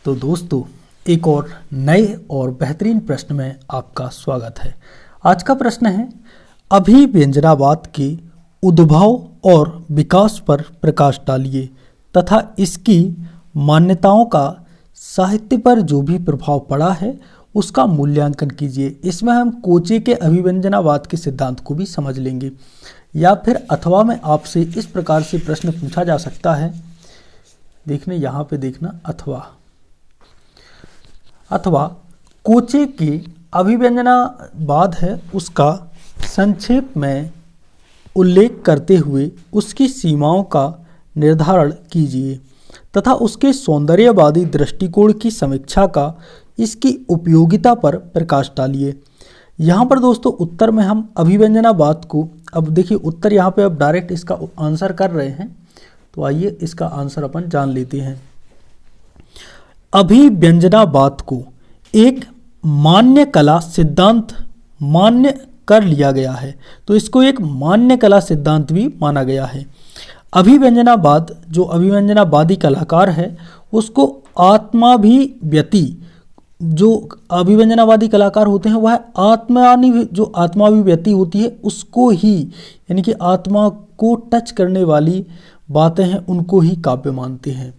तो दोस्तों, एक और नए और बेहतरीन प्रश्न में आपका स्वागत है। आज का प्रश्न है, अभिव्यंजनावाद के उद्भव और विकास पर प्रकाश डालिए तथा इसकी मान्यताओं का साहित्य पर जो भी प्रभाव पड़ा है उसका मूल्यांकन कीजिए। इसमें हम कोचे के अभिव्यंजनावाद के सिद्धांत को भी समझ लेंगे। या फिर अथवा में आपसे इस प्रकार से प्रश्न पूछा जा सकता है, देखने यहाँ पे देखना, अथवा कोचे के अभिव्यंजनावाद है उसका संक्षेप में उल्लेख करते हुए उसकी सीमाओं का निर्धारण कीजिए तथा उसके सौंदर्यवादी दृष्टिकोण की समीक्षा का इसकी उपयोगिता पर प्रकाश डालिए। यहाँ पर दोस्तों उत्तर में हम अभिव्यंजनावाद को, अब देखिए उत्तर यहाँ पे अब डायरेक्ट इसका आंसर कर रहे हैं, तो आइए इसका आंसर अपन जान लेते हैं। अभिव्यंजनावाद को एक मान्य कला सिद्धांत मान्य कर लिया गया है, तो इसको एक मान्य कला सिद्धांत भी माना गया है। अभिव्यंजनावाद, जो अभिव्यंजनावादी कलाकार है उसको आत्माभिव्यक्ति, जो अभिव्यंजनावादी कलाकार होते हैं वह जो आत्माभिव्यक्ति होती है उसको ही, यानी कि आत्मा को टच करने वाली बातें हैं उनको ही काव्य मानते हैं।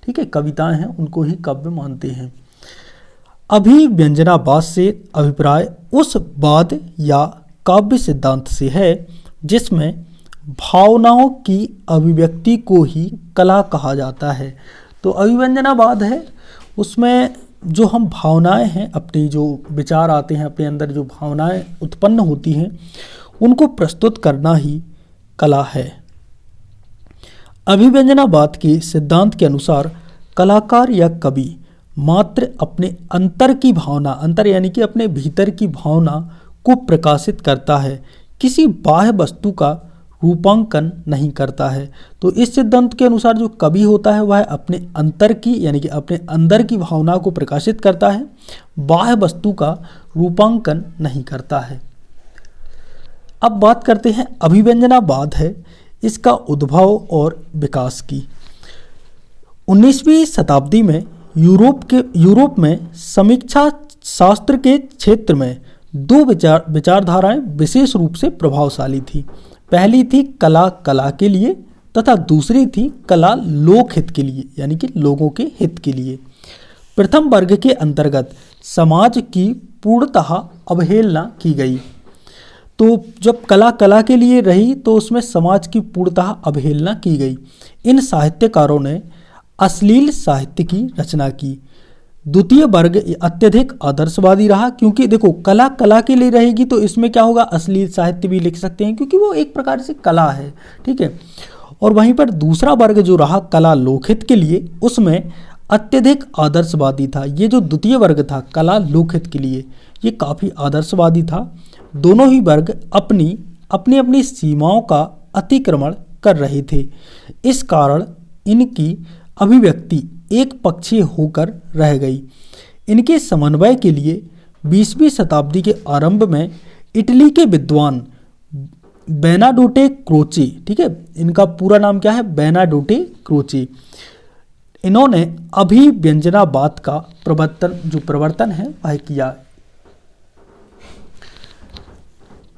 ठीक है, कविताएं हैं उनको ही काव्य मानते हैं। अभिव्यंजनावाद से अभिप्राय उस वाद या काव्य सिद्धांत से है जिसमें भावनाओं की अभिव्यक्ति को ही कला कहा जाता है। तो अभिव्यंजनावाद है उसमें जो हम भावनाएं हैं, अपनी जो विचार आते हैं, अपने अंदर जो भावनाएं उत्पन्न होती हैं उनको प्रस्तुत करना ही कला है। अभिव्यंजनावाद के सिद्धांत के अनुसार कलाकार या कवि मात्र अपने अंतर की भावना, अंतर यानी कि अपने भीतर की भावना को प्रकाशित करता है, किसी बाह्य वस्तु का रूपांकन नहीं करता है। तो इस सिद्धांत के अनुसार जो कवि होता है वह अपने अंतर की, यानी कि अपने अंदर की भावना को प्रकाशित करता है, बाह्य वस्तु का रूपांकन नहीं करता है। अब बात करते हैं अभिव्यंजनावाद है इसका उद्भव और विकास की। 19वीं शताब्दी में यूरोप में समीक्षा शास्त्र के क्षेत्र में दो विचारधाराएं विशेष रूप से प्रभावशाली थी। पहली थी कला के लिए तथा दूसरी थी कला लोकहित के लिए, यानी कि लोगों के हित के लिए। प्रथम वर्ग के अंतर्गत समाज की पूर्णतः अवहेलना की गई। तो जब कला के लिए रही तो उसमें समाज की पूर्णतः अवहेलना की गई। इन साहित्यकारों ने अश्लील साहित्य की रचना की। द्वितीय वर्ग अत्यधिक आदर्शवादी रहा, क्योंकि देखो कला के लिए रहेगी तो इसमें क्या होगा, अश्लील साहित्य भी लिख सकते हैं क्योंकि वो एक प्रकार से कला है। ठीक है, और वहीं पर दूसरा वर्ग जो रहा कला लोकहित के लिए, उसमें अत्यधिक आदर्शवादी था। ये जो द्वितीय वर्ग था कला लोकहित के लिए, ये काफ़ी आदर्शवादी था। दोनों ही वर्ग अपनी सीमाओं का अतिक्रमण कर रहे थे। इस कारण इनकी अभिव्यक्ति एक पक्षीय होकर रह गई। इनके समन्वय के लिए 20वीं शताब्दी के आरंभ में इटली के विद्वान बेनाडोटे क्रोचे, ठीक है, इनका पूरा नाम क्या है, बेनाडोटे क्रोचे, इन्होंने अभिव्यंजनावाद का प्रवर्तन है वह किया।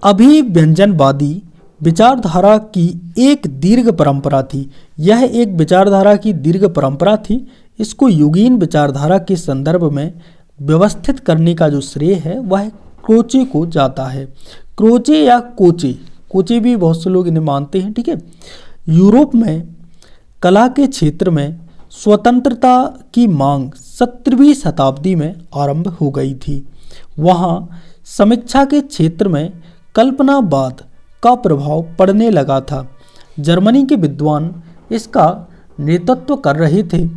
अभिव्यंजनवादी विचारधारा की एक दीर्घ परंपरा थी। यह एक विचारधारा की दीर्घ परंपरा थी। इसको युगीन विचारधारा के संदर्भ में व्यवस्थित करने का जो श्रेय है वह क्रोचे को जाता है। क्रोचे या कोचे भी बहुत से लोग इन्हें मानते हैं। ठीक है, यूरोप में कला के क्षेत्र में स्वतंत्रता की मांग 17वीं शताब्दी में आरंभ हो गई थी। वहाँ समीक्षा के क्षेत्र में कल्पनावाद का प्रभाव पड़ने लगा था। जर्मनी के विद्वान इसका नेतृत्व कर रहे थे।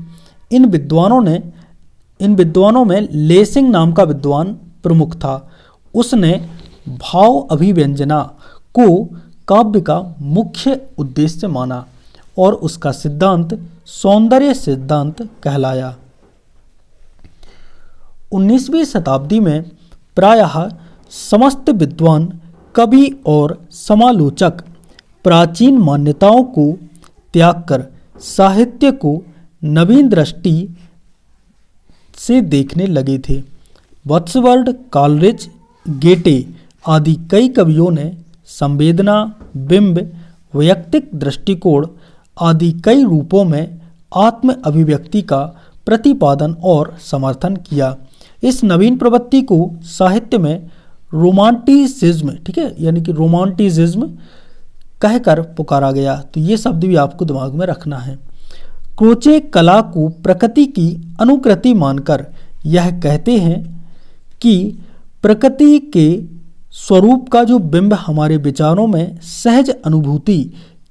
इन विद्वानों में लेसिंग नाम का विद्वान प्रमुख था। उसने भाव अभिव्यंजना को काव्य का मुख्य उद्देश्य माना और उसका सिद्धांत सौंदर्य सिद्धांत कहलाया। 19वीं शताब्दी में प्रायः समस्त विद्वान, कवि और समालोचक प्राचीन मान्यताओं को त्याग कर साहित्य को नवीन दृष्टि से देखने लगे थे। वर्ड्सवर्थ, कॉलरिज, गेटे आदि कई कवियों ने संवेदना, बिंब, वैयक्तिक दृष्टिकोण आदि कई रूपों में आत्म अभिव्यक्ति का प्रतिपादन और समर्थन किया। इस नवीन प्रवृत्ति को साहित्य में रोमांटिसिज्म, ठीक है, यानी कि रोमांटिसिज्म कहकर पुकारा गया। तो ये शब्द भी आपको दिमाग में रखना है। क्रोचे कला को प्रकृति की अनुकृति मानकर यह कहते हैं कि प्रकृति के स्वरूप का जो बिंब हमारे विचारों में सहज अनुभूति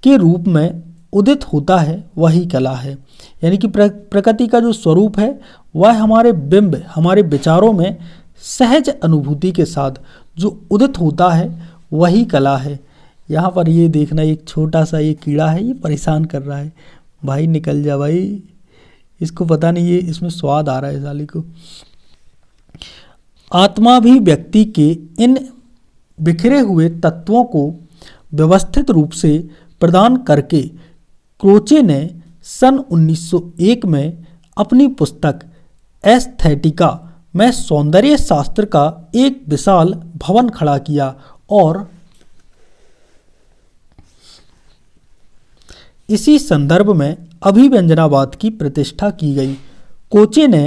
के रूप में उदित होता है वही कला है। यानी कि प्रकृति का जो स्वरूप है वह हमारे बिंब, हमारे विचारों में सहज अनुभूति के साथ जो उदित होता है वही कला है। यहाँ पर ये देखना, एक छोटा सा ये कीड़ा है, ये परेशान कर रहा है। भाई निकल जा भाई, इसको पता नहीं, ये इसमें स्वाद आ रहा है साली को। आत्मा भी व्यक्ति के इन बिखरे हुए तत्वों को व्यवस्थित रूप से प्रदान करके क्रोचे ने सन 1901 में अपनी पुस्तक एस्थेटिका में सौंदर्य शास्त्र का एक विशाल भवन खड़ा किया और इसी संदर्भ में अभिव्यंजनावाद की प्रतिष्ठा की गई। क्रोचे ने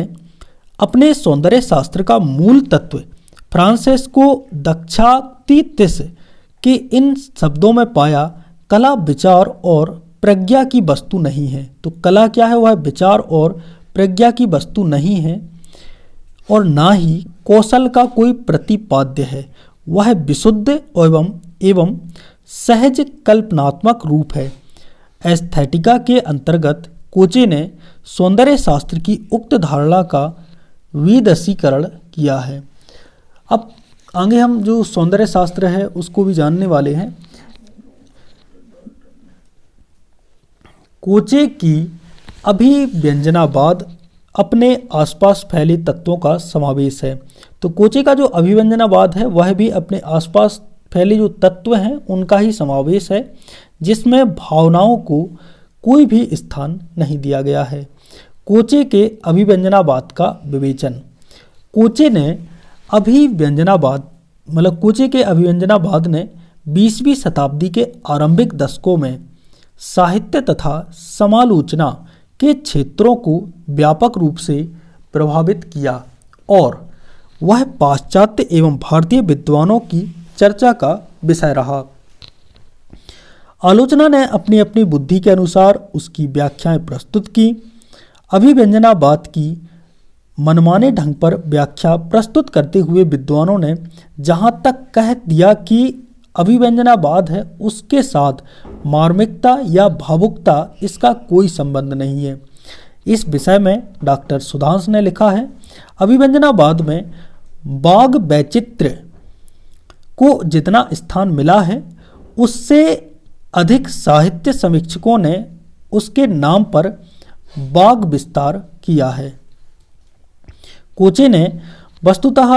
अपने सौंदर्य शास्त्र का मूल तत्व फ्रांसेस्को दक्षातीतिस के इन शब्दों में पाया, कला विचार और प्रज्ञा की वस्तु नहीं है। तो कला क्या है? वह विचार और प्रज्ञा की वस्तु नहीं है और ना ही कौशल का कोई प्रतिपाद्य है। वह विशुद्ध एवं सहज कल्पनात्मक रूप है। एस्थेटिका के अंतर्गत कोचे ने सौंदर्य शास्त्र की उक्त धारणा का विदसीकरण किया है। अब आगे हम जो सौंदर्य शास्त्र है उसको भी जानने वाले हैं। कोचे की अभिव्यंजनावाद अपने आसपास फैले तत्वों का समावेश है। तो कोचे का जो अभिव्यंजनावाद है वह भी अपने आसपास फैले जो तत्व हैं उनका ही समावेश है, जिसमें भावनाओं को कोई भी स्थान नहीं दिया गया है। कोचे के अभिव्यंजनावाद का विवेचन। कोचे के अभिव्यंजनावाद ने 20वीं शताब्दी के आरंभिक दशकों में साहित्य तथा समालोचना के क्षेत्रों को व्यापक रूप से प्रभावित किया और वह पाश्चात्य एवं भारतीय विद्वानों की चर्चा का विषय रहा। आलोचना ने अपनी अपनी बुद्धि के अनुसार उसकी व्याख्याएं प्रस्तुत की। अभिव्यंजनावाद की मनमाने ढंग पर व्याख्या प्रस्तुत करते हुए विद्वानों ने जहाँ तक कह दिया कि अभिव्यंजनावाद है उसके साथ मार्मिकता या भावुकता इसका कोई संबंध नहीं है। इस विषय में डॉक्टर सुधांश ने लिखा है, अभिव्यंजनावाद में बाग वैचित्र्य को जितना स्थान मिला है उससे अधिक साहित्य समीक्षकों ने उसके नाम पर बाग विस्तार किया है। कोचे ने वस्तुतः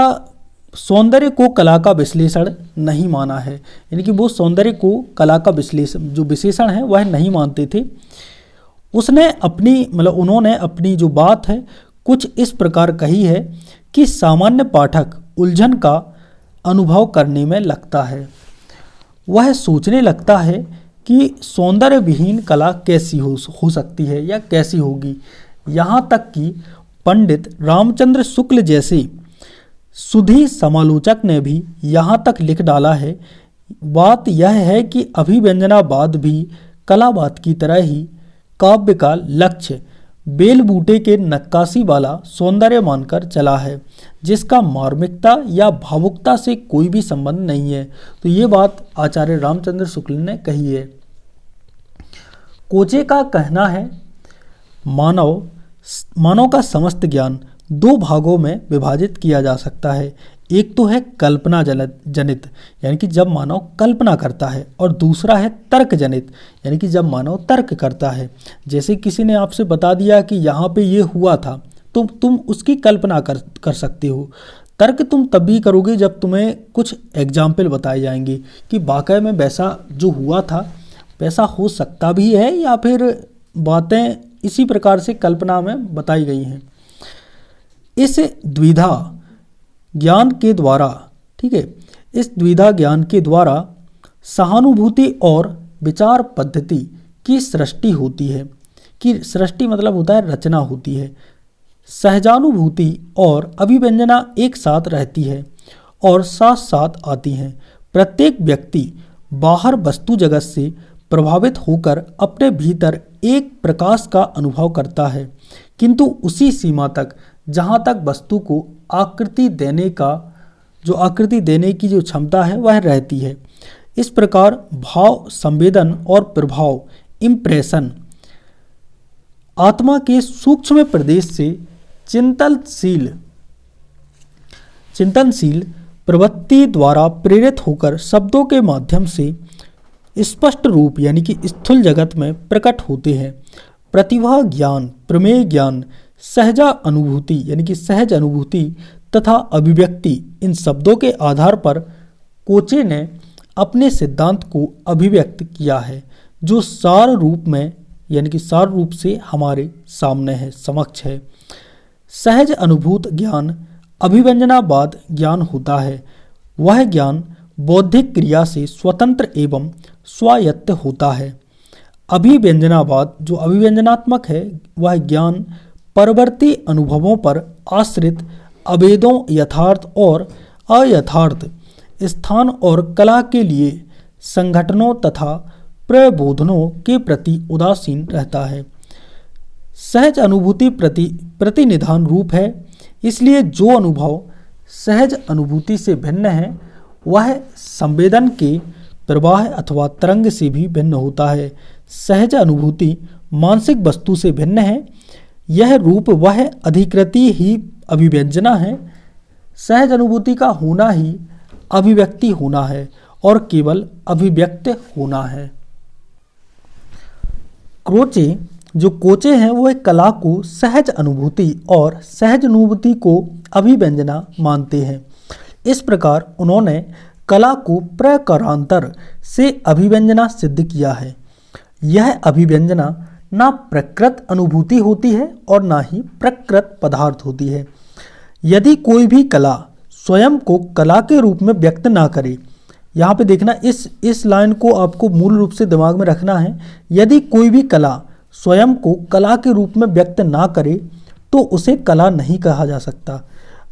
सौंदर्य को कला का विश्लेषण नहीं माना है, यानी कि वो सौंदर्य को कला का विशेषण है वह नहीं मानते थे। उन्होंने अपनी जो बात है कुछ इस प्रकार कही है कि सामान्य पाठक उलझन का अनुभव करने में लगता है। वह सोचने लगता है कि सौंदर्य विहीन कला कैसी हो सकती है या कैसी होगी। यहाँ तक कि पंडित रामचंद्र शुक्ल जैसे सुधी समालोचक ने भी यहाँ तक लिख डाला है। बात यह है कि अभिव्यंजनावाद भी कलावाद की तरह ही काव्य का लक्ष्य बेल बूटे के नक्काशी वाला सौंदर्य मानकर चला है, जिसका मार्मिकता या भावुकता से कोई भी संबंध नहीं है। तो ये बात आचार्य रामचंद्र शुक्ल ने कही है। कोचे का कहना है, मानव का समस्त ज्ञान दो भागों में विभाजित किया जा सकता है। एक तो है कल्पना जनित, यानी कि जब मानव कल्पना करता है, और दूसरा है तर्क जनित, यानी कि जब मानव तर्क करता है। जैसे किसी ने आपसे बता दिया कि यहाँ पे ये हुआ था, तो तुम उसकी कल्पना कर सकते हो। तर्क तुम तब भी करोगे जब तुम्हें कुछ एग्जाम्पल बताए जाएंगे कि वाकई में वैसा जो हुआ था वैसा हो सकता भी है या फिर बातें इसी प्रकार से कल्पना में बताई गई हैं। इस द्विधा ज्ञान के द्वारा, ठीक है, इस द्विधा ज्ञान के द्वारा सहानुभूति और विचार पद्धति की सृष्टि होती है। कि सृष्टि मतलब होता है रचना होती है। सहजानुभूति और अभिव्यंजना एक साथ रहती है और साथ साथ आती हैं। प्रत्येक व्यक्ति बाहर वस्तु जगत से प्रभावित होकर अपने भीतर एक प्रकाश का अनुभव करता है, किंतु उसी सीमा तक जहाँ तक वस्तु को आकृति देने की जो क्षमता है वह रहती है। इस प्रकार भाव, संवेदन और प्रभाव, इम्प्रेशन आत्मा के सूक्ष्म प्रदेश से चिंतनशील प्रवृत्ति द्वारा प्रेरित होकर शब्दों के माध्यम से स्पष्ट रूप यानी कि स्थूल जगत में प्रकट होते हैं। प्रतिभा ज्ञान, प्रमेय ज्ञान, सहजा अनुभूति यानी कि सहज अनुभूति तथा अभिव्यक्ति, इन शब्दों के आधार पर कोचे ने अपने सिद्धांत को अभिव्यक्त किया है, जो सार रूप में यानी कि सार रूप से हमारे सामने है, समक्ष है। सहज अनुभूत ज्ञान अभिव्यंजनावाद ज्ञान होता है। वह ज्ञान बौद्धिक क्रिया से स्वतंत्र एवं स्वायत्त होता है। अभिव्यंजनावाद जो अभिव्यंजनात्मक है, वह ज्ञान परवर्ती अनुभवों पर आश्रित अभेदों, यथार्थ और अयथार्थ, स्थान और कला के लिए संगठनों तथा प्रबोधनों के प्रति उदासीन रहता है। सहज अनुभूति प्रतिनिधान रूप है, इसलिए जो अनुभव सहज अनुभूति से भिन्न है वह संवेदन के प्रवाह अथवा तरंग से भी भिन्न होता है। सहज अनुभूति मानसिक वस्तु से भिन्न है। यह रूप वह अधिकृति ही अभिव्यंजना है। सहज अनुभूति का होना ही अभिव्यक्ति होना है और केवल अभिव्यक्त होना है। कोचे हैं वो एक कला को सहज अनुभूति और सहज अनुभूति को अभिव्यंजना मानते हैं। इस प्रकार उन्होंने कला को प्रकारांतर से अभिव्यंजना सिद्ध किया है। यह अभिव्यंजना ना प्रकृत अनुभूति होती है और ना ही प्रकृत पदार्थ होती है। यदि कोई भी कला स्वयं को कला के रूप में व्यक्त ना करे, यहाँ पे देखना इस लाइन को आपको मूल रूप से दिमाग में रखना है। यदि कोई भी कला स्वयं को कला के रूप में व्यक्त ना करे तो उसे कला नहीं कहा जा सकता।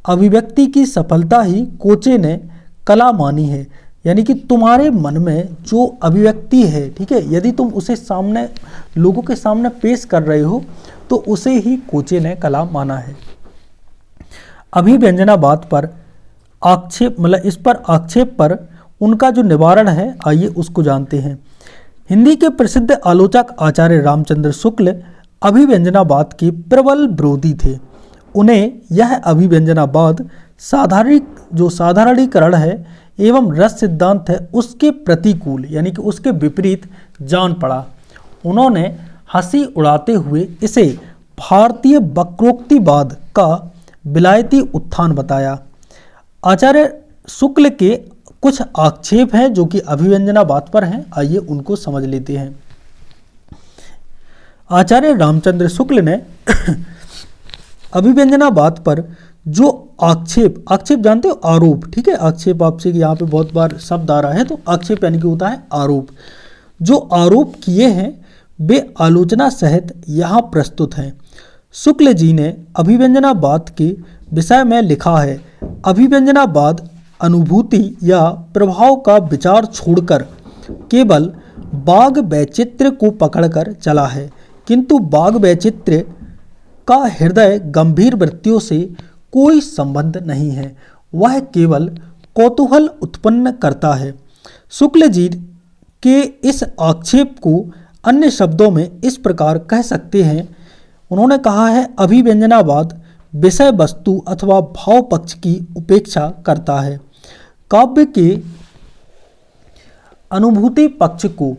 अभिव्यक्ति की सफलता ही कोचे ने कला मानी है। यानी कि तुम्हारे मन में जो अभिव्यक्ति है, ठीक है, यदि तुम उसे सामने लोगों के सामने पेश कर रहे हो तो उसे ही कोचे ने कला माना है। अभिव्यंजनावाद पर आक्षेप इस पर आक्षेप पर उनका जो निवारण है, आइए उसको जानते हैं। हिंदी के प्रसिद्ध आलोचक आचार्य रामचंद्र शुक्ल अभिव्यंजनावाद के प्रबल विरोधी थे। उन्हें यह अभिव्यंजनावाद साधारणीकरण है एवं रस सिद्धांत है उसके प्रतिकूल यानी कि उसके विपरीत जान पड़ा। उन्होंने हंसी उड़ाते हुए इसे भारतीय वक्रोक्तिवाद का विलायती उत्थान बताया। आचार्य शुक्ल के कुछ आक्षेप हैं जो कि अभिव्यंजनावाद पर हैं, आइए उनको समझ लेते हैं। आचार्य रामचंद्र शुक्ल ने अभिव्यंजनावाद पर जो आक्षेप जानते हो, आरोप, ठीक है, आक्षेप आपसे यहाँ पे बहुत बार शब्द आ रहा है, तो आक्षेप यानी कि होता है आरोप। जो आरोप किए हैं वे आलोचना सहित यहाँ प्रस्तुत हैं। शुक्ल जी ने अभिव्यंजनावाद के विषय में लिखा है, अभिव्यंजनावाद अनुभूति या प्रभाव का विचार छोड़कर केवल बाग वैचित्र्य को पकड़कर चला है, किंतु बाग वैचित्र्य का हृदय गंभीर वृत्तियों से कोई संबंध नहीं है, वह केवल कौतूहल उत्पन्न करता है। शुक्ल जी के इस आक्षेप को अन्य शब्दों में इस प्रकार कह सकते हैं। उन्होंने कहा है, अभिव्यंजनावाद विषय वस्तु अथवा भाव पक्ष की उपेक्षा करता है। काव्य के अनुभूति पक्ष को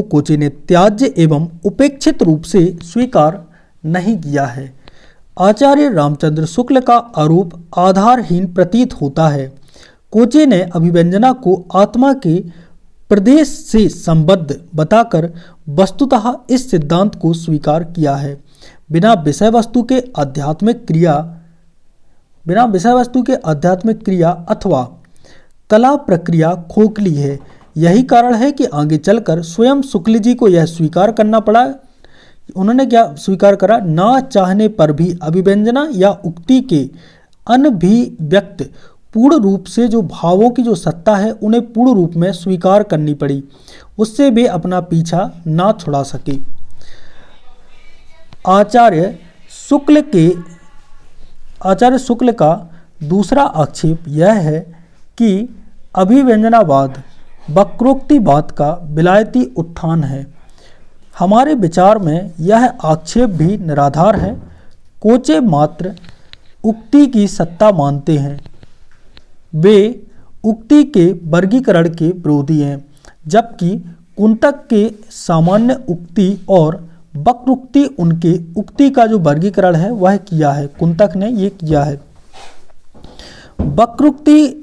कोचे ने त्याज्य एवं उपेक्षित रूप से स्वीकार नहीं किया है। आचार्य रामचंद्र शुक्ल का आरोप आधारहीन प्रतीत होता है। कोचे ने अभिव्यंजना को आत्मा के प्रदेश से संबद्ध बताकर वस्तुतः इस सिद्धांत को स्वीकार किया है। बिना विषय वस्तु के आध्यात्मिक क्रिया अथवा कला प्रक्रिया खोखली है। यही कारण है कि आगे चलकर स्वयं शुक्ल जी को यह स्वीकार करना पड़ा। उन्होंने क्या स्वीकार करा? ना चाहने पर भी अभिव्यंजना या उक्ति के अनभिव्यक्त पूर्ण रूप से जो भावों की जो सत्ता है उन्हें पूर्ण रूप में स्वीकार करनी पड़ी, उससे वे अपना पीछा ना छुड़ा सके। आचार्य शुक्ल का दूसरा आक्षेप यह है कि अभिव्यंजनावाद वक्रोक्तिवाद का विलायती उत्थान है। हमारे विचार में यह आक्षेप भी निराधार है। कोचे मात्र उक्ति की सत्ता मानते हैं, वे उक्ति के वर्गीकरण के विरोधी हैं, जबकि कुंतक के सामान्य उक्ति और वक्रोक्ति उनके उक्ति का जो वर्गीकरण है वह किया है, कुंतक ने ये किया है। वक्रोक्ति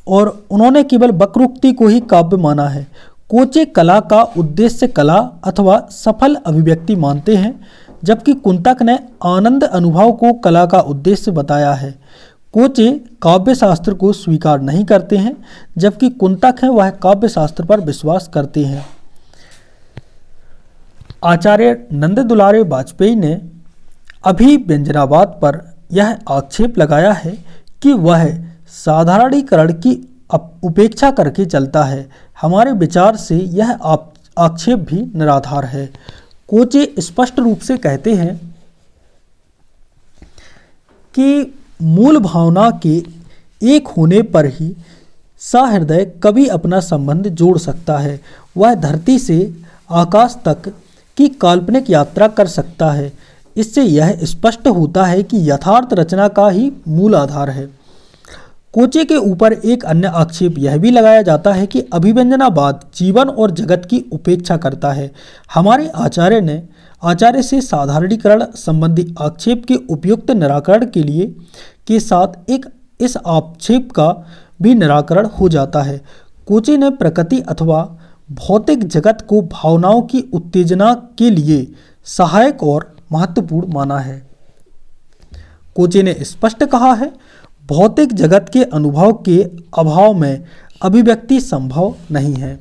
और उन्होंने केवल वक्रोक्ति को ही काव्य माना है। कोचे कला का उद्देश्य कला अथवा सफल अभिव्यक्ति मानते हैं, जबकि कुंतक ने आनंद अनुभव को कला का उद्देश्य बताया है। कोचे काव्य शास्त्र को स्वीकार नहीं करते हैं, जबकि कुंतक है वह काव्य शास्त्र पर विश्वास करते हैं। आचार्य नंद दुलारे वाजपेयी ने अभिव्यंजनावाद पर यह आक्षेप लगाया है कि वह साधारणीकरण की उपेक्षा करके चलता है। हमारे विचार से यह आक्षेप भी निराधार है। कोचे स्पष्ट रूप से कहते हैं कि मूल भावना के एक होने पर ही सहृदय कभी अपना संबंध जोड़ सकता है। वह धरती से आकाश तक की काल्पनिक यात्रा कर सकता है। इससे यह स्पष्ट होता है कि यथार्थ रचना का ही मूल आधार है। कोचे के ऊपर एक अन्य आक्षेप यह भी लगाया जाता है कि अभिव्यंजनावाद जीवन और जगत की उपेक्षा करता है। हमारे आचार्य से साधारणीकरण संबंधी आक्षेप के उपयुक्त निराकरण के साथ इस आक्षेप का भी निराकरण हो जाता है। कोचे ने प्रकृति अथवा भौतिक जगत को भावनाओं की उत्तेजना के लिए सहायक और महत्वपूर्ण माना है। कोचे ने स्पष्ट कहा है, भौतिक जगत के अनुभव के अभाव में अभिव्यक्ति संभव नहीं है।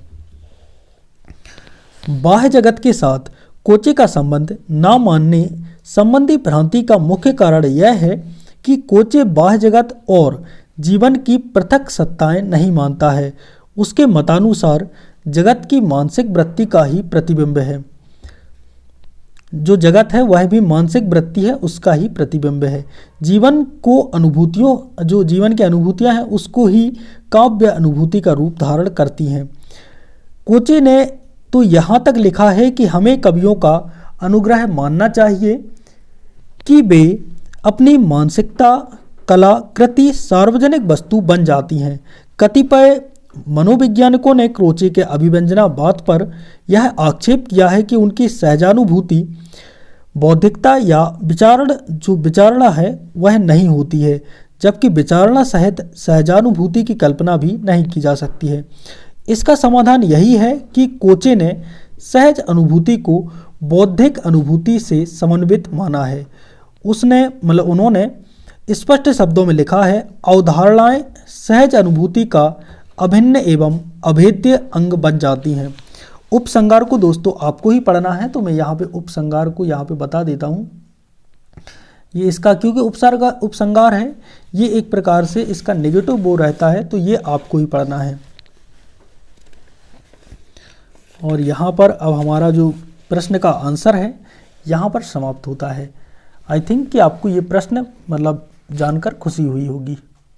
बाह्य जगत के साथ कोचे का संबंध न मानने संबंधी भ्रांति का मुख्य कारण यह है कि कोचे बाह्य जगत और जीवन की पृथक सत्ताएं नहीं मानता है। उसके मतानुसार जगत की मानसिक वृत्ति का ही प्रतिबिंब है। जो जगत है वह भी मानसिक वृत्ति है, उसका ही प्रतिबिंब है। जीवन की अनुभूतियां हैं उसको ही काव्य अनुभूति का रूप धारण करती हैं। कोचे ने तो यहाँ तक लिखा है कि हमें कवियों का अनुग्रह मानना चाहिए कि वे अपनी मानसिकता कला कृति सार्वजनिक वस्तु बन जाती हैं। कतिपय मनोवैज्ञानिकों ने क्रोचे के अभिव्यंजनावाद पर यह आक्षेप किया है कि उनकी सहजानुभूति बौद्धिकता या विचारणा है वह नहीं होती है, जबकि विचारणा सहित सहजानुभूति की कल्पना भी नहीं की जा सकती है। इसका समाधान यही है कि कोचे ने सहज अनुभूति को बौद्धिक अनुभूति से समन्वित माना है। उन्होंने स्पष्ट शब्दों में लिखा है, अवधारणाएं सहज अनुभूति का अभिन्न एवं अभेद्य अंग बन जाती हैं। उपसंगार को दोस्तों आपको ही पढ़ना है, तो मैं यहाँ पे उपसंगार को यहाँ पे बता देता हूँ। ये इसका क्योंकि उपसंगार है, ये एक प्रकार से इसका नेगेटिव वो रहता है, तो ये आपको ही पढ़ना है। और यहाँ पर अब हमारा जो प्रश्न का आंसर है यहाँ पर समाप्त होता है। आई थिंक कि आपको ये प्रश्न जानकर खुशी हुई होगी।